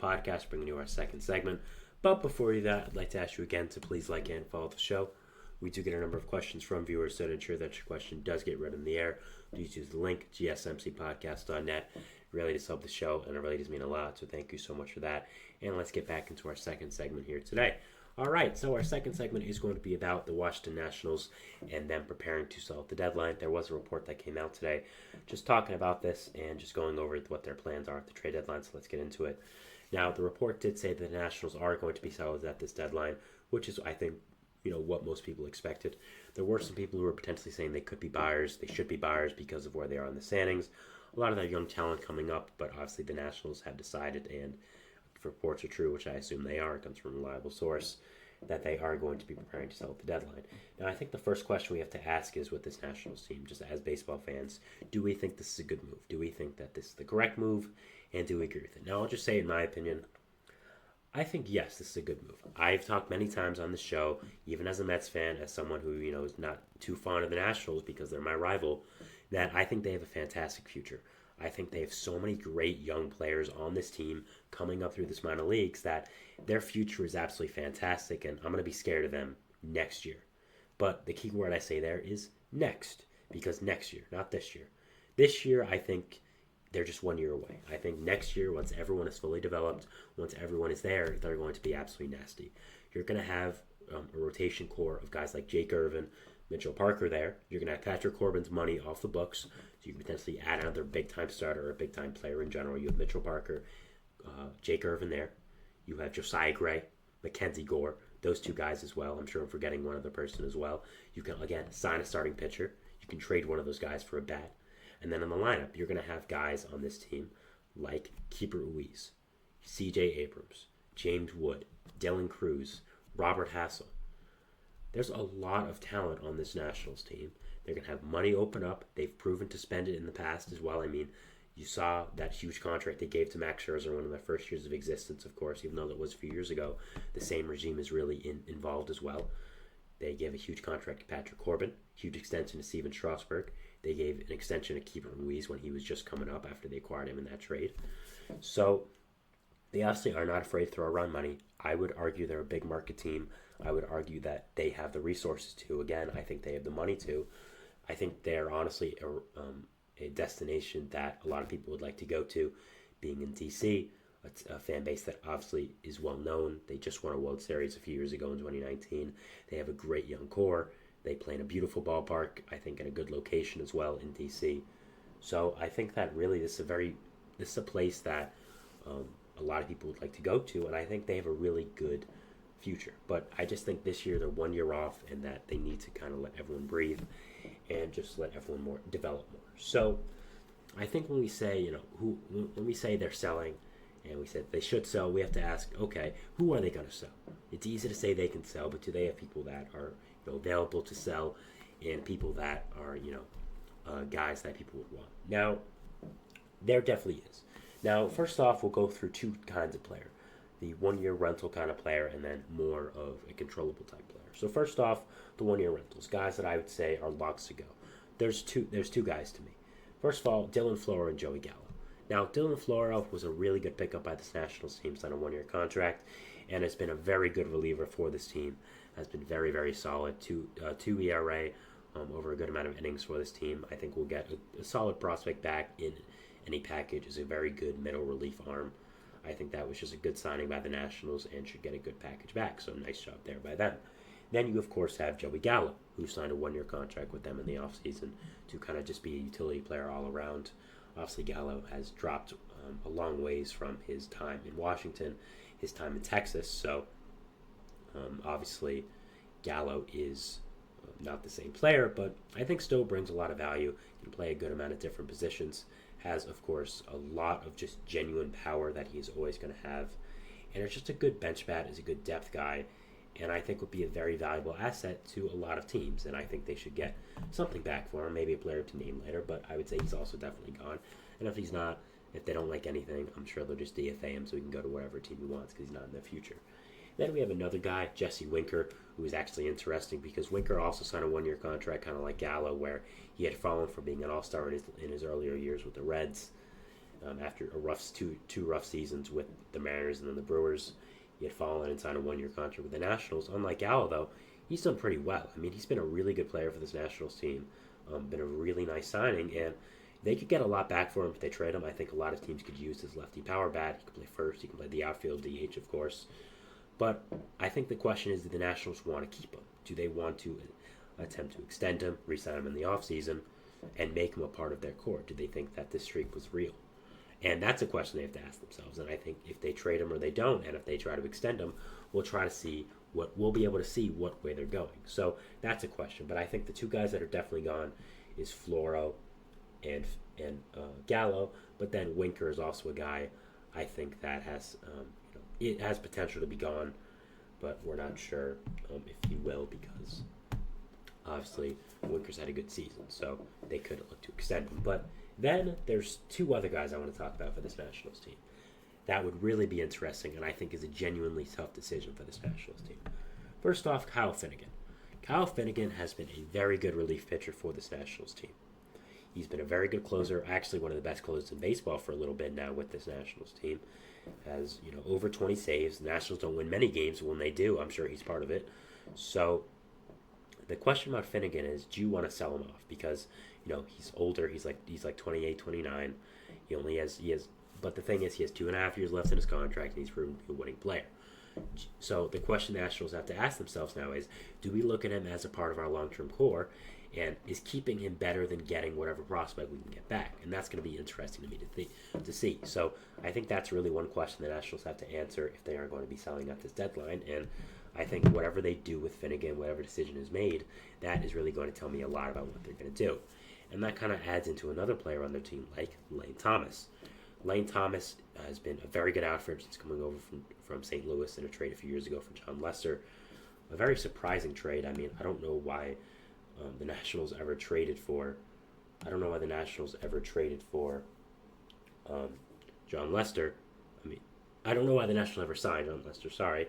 Podcast, bringing you our second segment. But before we do that, I'd like to ask you again to please like and follow the show. We do get a number of questions from viewers, so to ensure that your question does get read in the air, please use the link, gsmcpodcast.net. It really does help the show, and it really does mean a lot, so thank you so much for that. And let's get back into our second segment here today. All right, so our second segment is going to be about the Washington Nationals and them preparing to sell at the deadline. There was a report that came out today just talking about this and just going over what their plans are at the trade deadline, so let's get into it. Now, the report did say that the Nationals are going to be sellers at this deadline, which is, I think, what most people expected. There were some people who were potentially saying they could be buyers. They should be buyers because of where they are in the standings. A lot of that young talent coming up, but obviously the Nationals have decided, and if reports are true, which I assume they are, it comes from a reliable source, that they are going to be preparing to sell at the deadline. Now, I think the first question we have to ask is with this Nationals team, just as baseball fans, do we think this is a good move? Do we think that this is the correct move? And do we agree with it? Now, I'll just say, in my opinion, I think, yes, this is a good move. I've talked many times on the show, even as a Mets fan, as someone who, is not too fond of the Nationals because they're my rival, that I think they have a fantastic future. I think they have so many great young players on this team coming up through this minor leagues that their future is absolutely fantastic, and I'm going to be scared of them next year. But the key word I say there is next, because next year, not this year. This year, I think they're just 1 year away. I think next year, once everyone is fully developed, once everyone is there, they're going to be absolutely nasty. You're going to have a rotation core of guys like Jake Irvin, Mitchell Parker there. You're going to have Patrick Corbin's money off the books, so you can potentially add another big-time starter or a big-time player in general. You have Mitchell Parker, Jake Irvin there. You have Josiah Gray, Mackenzie Gore, those two guys as well. I'm sure I'm forgetting one other person as well. You can, again, sign a starting pitcher. You can trade one of those guys for a bat. And then in the lineup, you're going to have guys on this team like Keeper Ruiz, C.J. Abrams, James Wood, Dylan Cruz, Robert Hassel. There's a lot of talent on this Nationals team. They're going to have money open up. They've proven to spend it in the past as well. I mean, you saw that huge contract they gave to Max Scherzer, one of their first years of existence, of course, even though that was a few years ago. The same regime is really involved as well. They gave a huge contract to Patrick Corbin, huge extension to Steven Strasburg. They gave an extension to Keeper Ruiz when he was just coming up after they acquired him in that trade. So they obviously are not afraid to throw around money. I would argue they're a big market team. I would argue that they have the resources to. Again, I think they have the money to. I think they're honestly a destination that a lot of people would like to go to. Being in D.C., a fan base that obviously is well known. They just won a World Series a few years ago in 2019. They have a great young core. They play in a beautiful ballpark, I think in a good location as well in D.C. So I think that really this is a place that a lot of people would like to go to, and I think they have a really good future. But I just think this year they're 1 year off, and that they need to kind of let everyone breathe and just let everyone develop more. So I think when we say, when we say they're selling and we said they should sell, we have to ask, okay, who are they going to sell? It's easy to say they can sell, but do they have people that are available to sell and people that are, guys that people would want? Now, there definitely is. Now, first off, we'll go through two kinds of player. The 1 year rental kind of player and then more of a controllable type player. So first off, the 1 year rentals, guys that I would say are locks to go. There's two guys to me. First of all, Dylan Floro and Joey Gallo. Now, Dylan Floro was a really good pickup by this Nationals team, signed a 1 year contract, and has been a very good reliever for this team. Has been very, very solid. Two ERA over a good amount of innings for this team. I think we'll get a solid prospect back in any package. Is a very good middle relief arm. I think that was just a good signing by the Nationals and should get a good package back. So nice job there by them. Then you, of course, have Joey Gallo, who signed a 1 year contract with them in the offseason to kind of just be a utility player all around. Obviously, Gallo has dropped a long ways from his time in Washington, his time in Texas. So obviously, Gallo is not the same player, but I think still brings a lot of value. Can play a good amount of different positions. Has, of course, a lot of just genuine power that he's always going to have. And it's just a good bench bat, is a good depth guy, and I think would be a very valuable asset to a lot of teams. And I think they should get something back for him, maybe a player to name later, but I would say he's also definitely gone. And if he's not, if they don't like anything, I'm sure they'll just DFA him so he can go to whatever team he wants because he's not in the future. Then we have another guy, Jesse Winker, who is actually interesting because Winker also signed a 1 year contract, kind of like Gallo, where he had fallen from being an all-star in his earlier years with the Reds. after two rough seasons with the Mariners and then the Brewers. He had fallen and signed a one-year contract with the Nationals. Unlike Gallo, though, he's done pretty well. I mean, he's been a really good player for this Nationals team. Been a really nice signing, and they could get a lot back for him if they trade him. I think a lot of teams could use his lefty power bat. He can play first. He can play the outfield, DH, of course. But I think the question is, do the Nationals want to keep him? Do they want to attempt to extend him, re-sign him in the offseason, and make him a part of their core? Do they think that this streak was real? And that's a question they have to ask themselves. And I think if they trade him or they don't, and if they try to extend him, we'll be able to see what way they're going. So that's a question. But I think the two guys that are definitely gone is Floro and Gallo. But then Winker is also a guy I think that has it has potential to be gone, but we're not sure if he will, because obviously Winker's had a good season, so they could look to extend him. But then there's two other guys I want to talk about for this Nationals team. That would really be interesting, and I think is a genuinely tough decision for this Nationals team. First off, Kyle Finnegan. Kyle Finnegan has been a very good relief pitcher for this Nationals team. He's been a very good closer, actually one of the best closers in baseball for a little bit now with this Nationals team. Has, over 20 saves. The Nationals don't win many games, but when they do, I'm sure he's part of it. So the question about Finnegan is, do you want to sell him off? Because, he's older. He's like 28, 29. But the thing is, he has 2.5 years left in his contract, and he's proven to be a winning player. So the question the Nationals have to ask themselves now is, do we look at him as a part of our long-term core, and is keeping him better than getting whatever prospect we can get back? And that's going to be interesting to me to see. So I think that's really one question the Nationals have to answer if they are going to be selling at this deadline. And I think whatever they do with Finnegan, whatever decision is made, that is really going to tell me a lot about what they're going to do. And that kind of adds into another player on their team, like Lane Thomas. Lane Thomas has been a very good outfielder since coming over from St. Louis in a trade a few years ago for John Lester. A very surprising trade. I mean, I don't know why the Nationals ever traded for. I don't know why the Nationals ever traded for John Lester. I don't know why the Nationals ever signed John Lester. Sorry,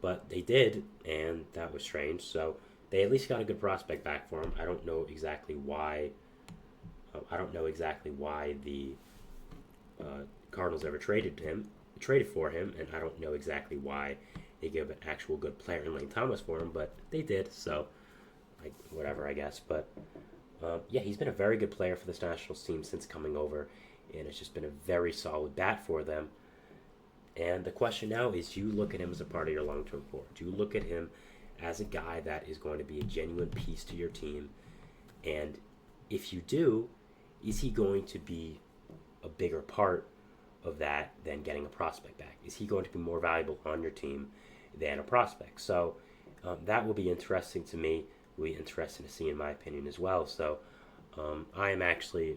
but they did, and that was strange. So they at least got a good prospect back for him. I don't know exactly why. The Cardinals ever traded for him, and I don't know exactly why they gave an actual good player in Lane Thomas for him, but they did. So. Whatever, I guess. But, he's been a very good player for this Nationals team since coming over, and it's just been a very solid bat for them. And the question now is, do you look at him as a part of your long-term core? Do you look at him as a guy that is going to be a genuine piece to your team? And if you do, is he going to be a bigger part of that than getting a prospect back? Is he going to be more valuable on your team than a prospect? So that will be interesting to me. Will be interesting to see, in my opinion, as well. So I am actually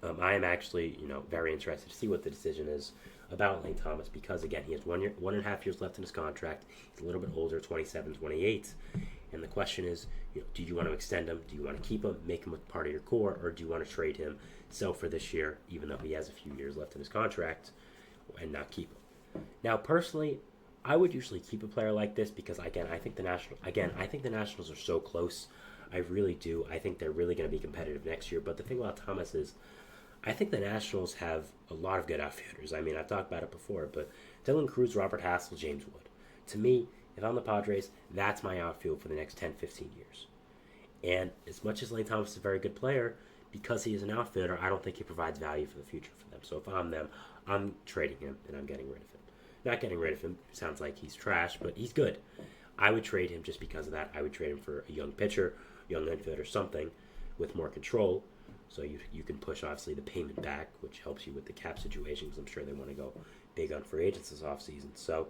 very interested to see what the decision is about Lane Thomas, because again, he has 1.5 years left in his contract. He's a little bit older, 27, 28, and the question is, do you want to extend him? Do you want to keep him, make him a part of your core, or do you want to trade him, sell for this year, even though he has a few years left in his contract, and not keep him? Now, personally, I would usually keep a player like this because, I think the Nationals are so close. I really do. I think they're really going to be competitive next year. But the thing about Thomas is, I think the Nationals have a lot of good outfielders. I mean, I've talked about it before, but Dylan Cruz, Robert Hassel, James Wood. To me, if I'm the Padres, that's my outfield for the next 10, 15 years. And as much as Lane Thomas is a very good player, because he is an outfielder, I don't think he provides value for the future for them. So if I'm them, I'm trading him and I'm getting rid of him. Not getting rid of him sounds like he's trash, but he's good. I would trade him just because of that. I would trade him for a young pitcher, young infielder, something with more control. So you can push, obviously, the payment back, which helps you with the cap situation, because I'm sure they want to go big on free agents this offseason. So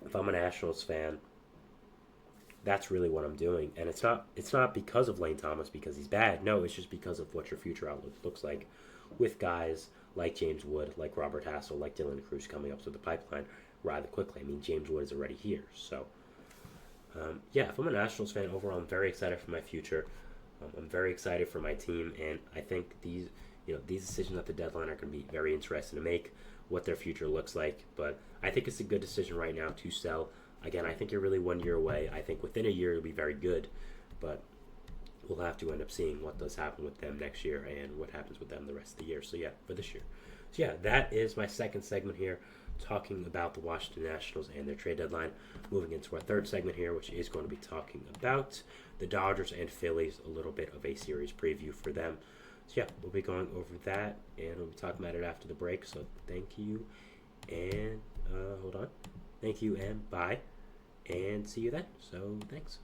if I'm a Nationals fan, that's really what I'm doing. And it's not because of Lane Thomas because he's bad. No, it's just because of what your future outlook looks like with guys like James Wood, like Robert Hassel, like Dylan Cruz coming up through the pipeline rather quickly. I mean, James Wood is already here. So, if I'm a Nationals fan, overall, I'm very excited for my future. I'm very excited for my team, and I think these decisions at the deadline are going to be very interesting to make, what their future looks like. But I think it's a good decision right now to sell. Again, I think you're really 1 year away. I think within a year it'll be very good, but we'll have to end up seeing what does happen with them next year and what happens with them the rest of the year. So yeah, for this year. So yeah, that is my second segment here, talking about the Washington Nationals and their trade deadline. Moving into our third segment here, which is going to be talking about the Dodgers and Phillies, a little bit of a series preview for them. So yeah, we'll be going over that, and we'll be talking about it after the break. So thank you, and hold on. Thank you, and bye, and see you then. So thanks.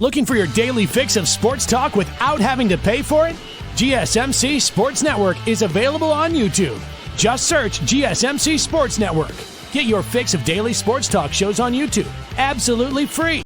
Looking for your daily fix of sports talk without having to pay for it? GSMC Sports Network is available on YouTube. Just search GSMC Sports Network. Get your fix of daily sports talk shows on YouTube, absolutely free.